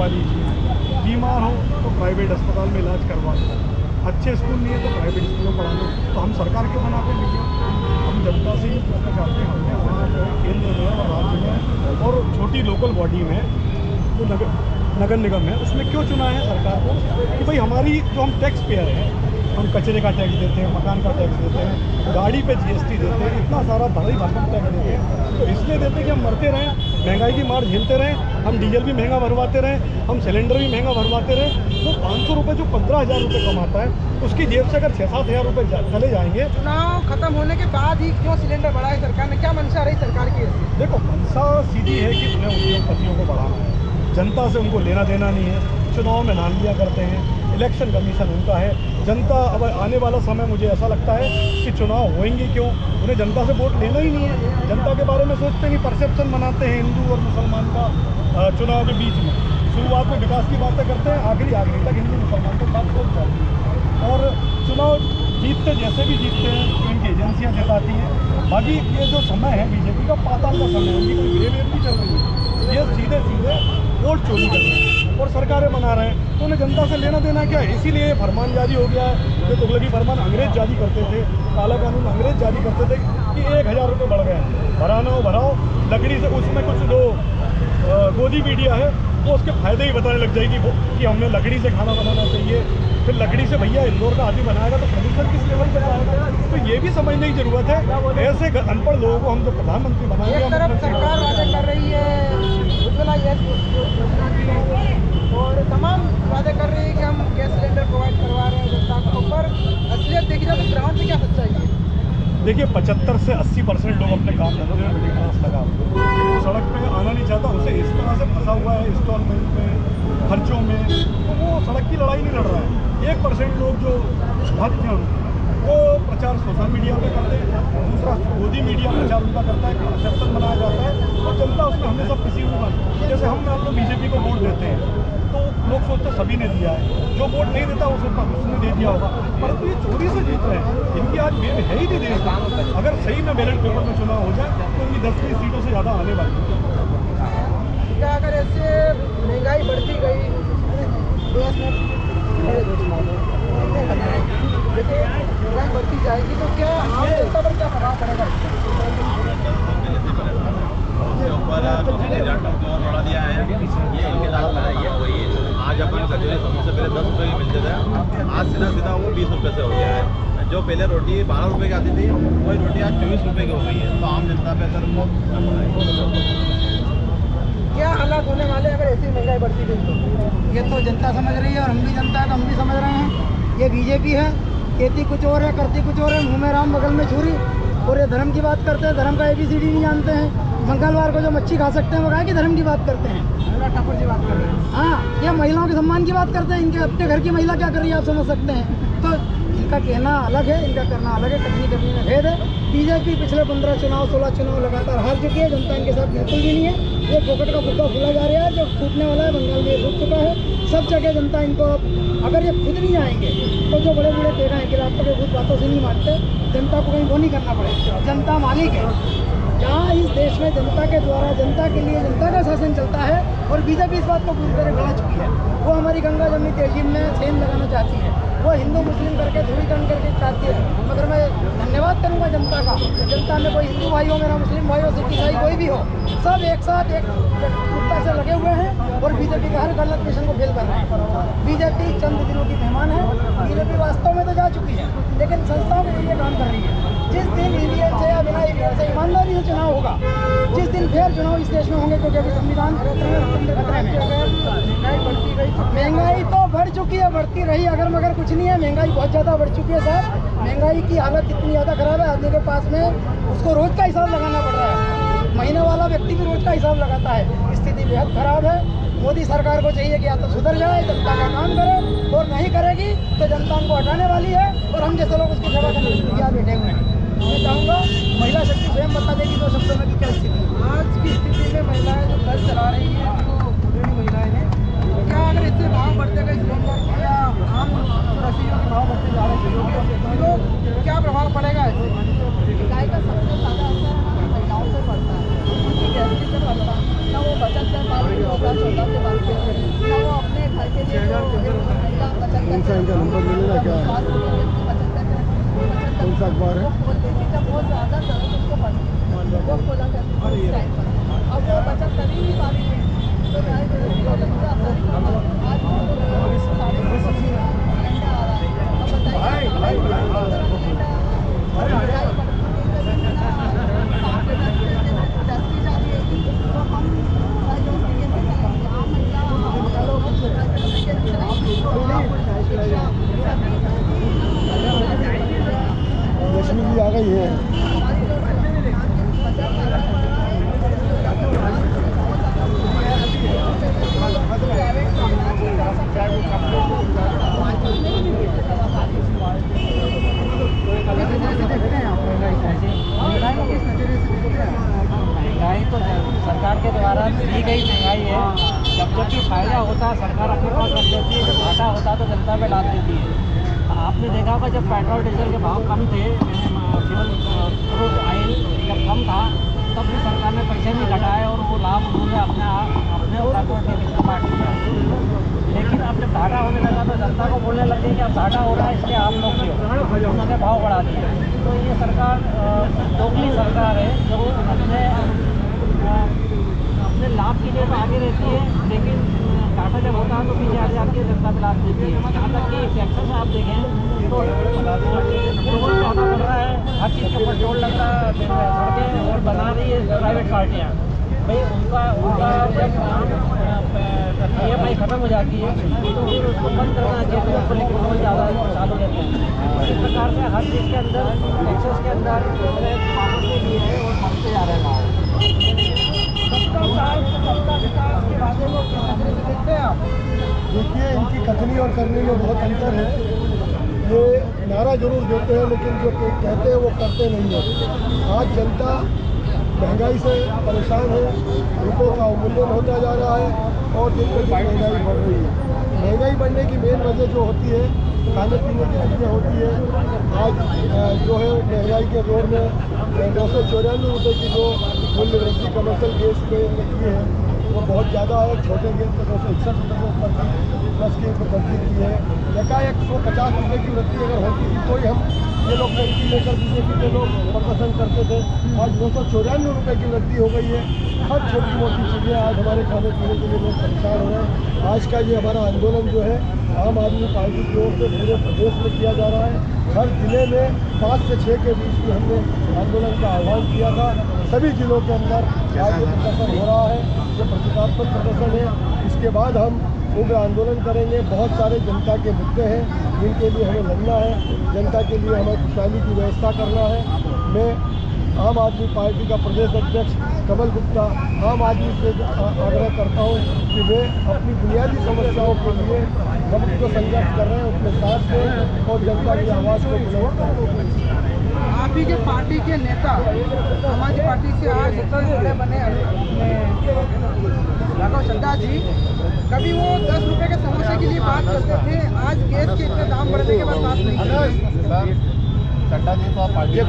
करवा लीजिए, बीमार हो तो प्राइवेट अस्पताल में इलाज करवा लो, अच्छे स्कूल नहीं है तो प्राइवेट स्कूलों में पढ़ा लो। तो हम सरकार क्यों बनाते भैया? हम जनता से ही पूछना चाहते हैं। हमने वहाँ जो है केंद्र में और राज्य में और छोटी लोकल बॉडी में जो नगर निगम है उसमें क्यों चुना है सरकार को कि भाई हमारी जो हम टैक्स पेयर हैं, हम कचरे का टैक्स देते हैं, मकान का टैक्स देते हैं, गाड़ी पे जीएसटी देते हैं, इतना सारा भारी भरकम टैक्स देते हैं। तो इसलिए देते हैं कि हम मरते रहें, महंगाई की मार झेलते रहें, हम डीजल भी महंगा भरवाते रहें, हम सिलेंडर भी महंगा भरवाते रहें। तो 500 रुपये जो 15,000 रुपये कमाता है उसकी जेब से अगर 6-7 हज़ार रुपये चले जाएंगे। चुनाव खत्म होने के बाद ही क्यों सिलेंडर बढ़ाए सरकार ने? क्या मंशा रही सरकार की? देखो, मंशा सीधी है कि उन्हें उद्योगपतियों को बढ़ाना है, जनता से उनको लेना देना नहीं है। चुनाव में नाम लिया करते हैं, इलेक्शन कमीशन उनका है। जनता अब आने वाला समय मुझे ऐसा लगता है कि चुनाव होएंगे क्यों, उन्हें जनता से वोट लेना ही नहीं है। जनता के बारे में सोचते नहीं, परसेप्शन बनाते हैं हिंदू और मुसलमान का चुनाव के बीच में। शुरुआत में विकास की बातें करते हैं, आखिरी तक हिंदू मुसलमान के बात सोच जाती है। और चुनाव जीतते जैसे भी जीतते हैं तो इनकी एजेंसियाँ जिताती हैं। बाकी ये जो समय है बीजेपी का पाताल का समय है, उनकी कोई बिहेवियर नहीं चल रही है। ये सीधे सीधे वोट चोरी कर रहे हैं और सरकारें बना रहे हैं, तो उन्हें जनता से लेना देना क्या है? इसीलिए ये फरमान जारी हो गया है। जो तुगलकी फरमान अंग्रेज जारी करते थे, काला कानून अंग्रेज जारी करते थे कि 1,000 रुपये बढ़ गए, भराना हो भराओ, लकड़ी से उसमें कुछ जो गोदी मीडिया है वो उसके फायदे ही बताने लग जाएगी कि हमने लकड़ी से खाना बनाना चाहिए। फिर लकड़ी से भैया इंदौर का आदमी बनाएगा तो प्रदूषण किस लेवल पर जाएगा? तो ये भी समझने की जरूरत है। ऐसे अनपढ़ लोगों को हम जो प्रधानमंत्री बनाएंगे, एक तरफ सरकार वादे कर रही है उज्ज्वला योजना की और तमाम वादे कर रही है कि हम गैस सिलेंडर प्रोवाइड करवा रहे हैं जनता को, पर असलियत देखी जाए तो ग्राउंड पे क्या सच्चाई है? देखिए, 75 से 80% लोग अपने काम धंधे में मिडिल क्लास लगा सड़क पे आना नहीं चाहता, उसे इस तरह से फंसा हुआ है इंस्टॉलमेंट में, खर्चों में, तो वो सड़क की लड़ाई नहीं लड़ रहा है। 1% लोग जो भक्त हैं वो प्रचार सोशल मीडिया पे करते हैं, दूसरा गोदी मीडिया प्रचार उनका करता है, कंसेप्शन बनाया जाता है और जनता उसमें हमेशा किसी को, जैसे हम मान लो बीजेपी को वोट देते हैं तो लोग सोचते सभी ने दिया है, जो वोट नहीं देता वो सोचता उसने दे दिया होगा, परंतु ये चोरी से जीत रहे हैं। इनकी आज मेन है ही नहीं देश में। अगर सही में बैलेट पेपर में चुनाव हो जाए तो उनकी 10-20 सीटों से ज़्यादा आने वाली है। क्या अगर ऐसे महंगाई बढ़ती गई देश में, जैसे महंगाई बढ़ती जाएगी तो क्या आम जनता पर क्या प्रभाव पड़ेगा? ऊपर और बढ़ा दिया है, ये इनके साथ में है। वही आज अपन कचौरी समोसे पहले 10 रुपये के मिलते थे, आज सीधा वो 20 रुपये से हो गया है। जो पहले रोटी 12 रुपये की आती थी वही रोटी आज 24 रुपये की हो गई है। तो आम जनता पे असर क्या हालात होने वाले अगर ऐसी महंगाई बढ़ती गई तो? ये तो जनता समझ रही है और हम भी जनता है तो हम भी समझ रहे हैं। ये बीजेपी है, कहती कुछ और है करती कुछ और है, मुँह में राम बगल में छुरी। और ये धर्म की बात करते हैं, धर्म का ABCD नहीं जानते हैं। मंगलवार को जो मच्छी खा सकते हैं वो कहा कि धर्म की बात करते हैं, ठाकुर जी बात कर रहे हैं। हाँ, ये महिलाओं के सम्मान की बात करते हैं। इनके अपने घर की महिला क्या कर रही है आप समझ सकते हैं। तो इनका कहना अलग है, इनका करना अलग है, कथनी करने में भेद है। बीजेपी पिछले 15 चुनाव 16 चुनाव लगातार हार चुकी है, जनता इनके साथ बिल्कुल भी नहीं है। ये फोकट का फुग्गा फूला जा रहा है, जो फूटने वाला है बंगाल में फूट चुका है। सब जगह जनता इनको, अगर ये खुद नहीं आएंगे तो जो बड़े बड़े पेड़ हैं कि रास्तों के खुद बातों से नहीं मानते, जनता को कहीं वो नहीं करना पड़ेगा। जनता मालिक है। जहाँ इस देश में जनता के द्वारा, जनता के लिए जनता का शासन चलता है और बीजेपी इस बात को पूरी तरह भुला चुकी है। वो हमारी गंगा जमुनी तहजीब में सेम लगाना चाहती है, वो हिंदू मुस्लिम करके ध्रुवीकरण करके चाहती है। मगर मैं धन्यवाद करूँगा जनता का, जनता में कोई हिंदू भाई हो, मेरा मुस्लिम भाई हो, सिख ईसाई कोई भी हो, सब एक साथ एक एकता से लगे हुए हैं और बीजेपी के हर गलत मिशन को फेल कर रहे हैं। बीजेपी चंद दिनों की मेहमान है, बीजेपी वास्तव में तो जा चुकी है लेकिन संस्थाओं के लिए काम कर रही है। जिस दिन ईवीएम से या बिना ईवीएम से ईमानदारी से चुनाव होगा, जिस दिन फेयर चुनाव इस देश में होंगे, क्योंकि अभी संविधान खतरे में। महंगाई तो बढ़ चुकी है, बढ़ती रही अगर मगर कुछ नहीं है। महंगाई बहुत ज़्यादा बढ़ चुकी है साहब। महंगाई की हालत इतनी ज़्यादा खराब है, आदमी के पास में उसको रोज का हिसाब लगाना पड़ रहा है। महीने वाला व्यक्ति भी रोज का हिसाब लगाता है। स्थिति बेहद खराब है। मोदी सरकार को चाहिए कि या तो सुधर जाए, जनता का काम करे, और नहीं करेगी तो जनता उनको हटाने वाली है और हम जैसे लोग उसकी सेवा करने के लिए बैठे हुए हैं। मैं चाहूँगा महिला शक्ति स्वयं बता देगी 2 शब्दों में कि क्या स्थिति है। आज की स्थिति में महिलाएं जो घर चला रही हैं, जो गृहिणी महिलाएं हैं, क्या अगर इससे भाव बढ़ते गए सिलेंडर या आम रसोइयों के भाव बढ़ते जा रहे हैं तो क्या प्रभाव पड़ेगा? महंगाई का सबसे ज़्यादा असर महिलाओं पर पड़ता है, क्योंकि गैस से पड़ता है ना। वो बचत कर पा रही 2014 के बाद से, ना अखबार है। वो बोलते थे जब बहुत ज़्यादा ज़रूरत उसको बंद वो खोला करते थे उस टाइम पर, अब वो बचत कर ही नहीं पा रही है, तो शायद इसका तो पूरा असर ही पड़ा। आज वो 350 सिलेंडर आ रहा है, अब बताइए महंगाई बढ़ रही है, दस्ती जा रही है, तो हम जो ये से चलाएंगे आम महिला लोग लक्ष्मी जी आ गई है। महंगाई तो सरकार के द्वारा दी गई महंगाई है। जब भी फायदा होता है सरकार अपने पास रख लेती है, जब घाटा होता है तो जनता पे डाल देती है। आपने देखा होगा जब पेट्रोल डीजल के भाव कम थे, केवल क्रूड ऑयल जब कम था, तब भी सरकार ने पैसे नहीं घटाए और वो लाभ उन्होंने अपने कॉर्पोरेट के बांट दिया। लेकिन अब जब घाटा होने लगा तो जनता को बोलने लगे कि अब घाटा हो रहा है, इसलिए आप लोग क्यों, उन्होंने भाव बढ़ा दिया। तो ये सरकार दोगली सरकार है जो अपने लाभ के लिए तो आगे रहती है, लेकिन घाटा जब होता है तो पीछे आ जाती है, जनता पे लाभ देती है। यहाँ तक कि टैक्सेस आप देखें तो टोल महंगा बढ़ रहा है, हर चीज़ के ऊपर टोल लग रहा है, सड़कें और बना रही है प्राइवेट पार्टियाँ। भाई उनका जब EMI खत्म हो जाती है तो फिर उसको बंद करना चाहिए, तो उसको लेकर टोल ज़्यादा चालू रहते हैं। इस प्रकार से हर चीज़ के अंदर टैक्सेस के अंदर मांगते भी है और बढ़ते जा रहे हैं। सबका साथ सबका विकास के वादे को किस नजरिए से देखते हैं आप? देखिए, इनकी कथनी और करने में बहुत अंतर है। ये नारा जरूर देते हैं लेकिन जो कहते हैं वो करते नहीं है। आज जनता महंगाई से परेशान है, रुपये का अवमूल्यन होता जा रहा है और दिन पर दिन महंगाई बढ़ रही है। महंगाई बढ़ने की मेन वजह जो होती है खाने पीने की चीज़ें होती है। आज जो है महंगाई के दौर में 294 रुपये की जो मूल्य वृद्धि कमर्शियल गैस में की है वो बहुत ज़्यादा है। छोटे गैस पर 261 रुपये के ऊपर थी, प्लस के ऊपर वृद्धि की है। एकाएक 150 रुपये की वृद्धि अगर होती थी तो ही हम ये लोग टैक्सी लेकर बीजेपी के लोग प्रदर्शन करते थे। आज 294 रुपये की वृद्धि हो गई है। हर छोटी मोटी चीज़ें आज हमारे खाने पीने के लिए लोग परेशान हो रहे हैं। आज का ये हमारा आंदोलन जो है आम आदमी पार्टी की ओर से पूरे प्रदेश में किया जा रहा है। हर जिले में 5 से 6 के बीच में हमने आंदोलन का आह्वान किया था। सभी जिलों के अंदर आज ये प्रदर्शन हो रहा है, ये प्रतीकात्मक प्रदर्शन है। इसके बाद हम उग्र आंदोलन करेंगे। बहुत सारे जनता के मुद्दे हैं जिनके लिए हमें लड़ना है, जनता के लिए हमें खुशहाली की व्यवस्था करना है। मैं आम आदमी पार्टी का प्रदेश अध्यक्ष कमल गुप्ता आम आदमी से आग्रह करता हूँ कि वे अपनी बुनियादी समस्याओं के लिए हम जो संघर्ष कर रहे हैं उसमें साथ दें और जनता की आवाज़ को बुलंद करें। आप ही के पार्टी के नेता समाजवादी पार्टी से आज बड़े बने राघव चड्ढा जी, कभी वो 10 रुपये के समोसे के लिए बात करते थे, आज गैस के इतने दाम बढ़ने के बाद बात नहीं करते। चड्ढा जी तो आप पार्टी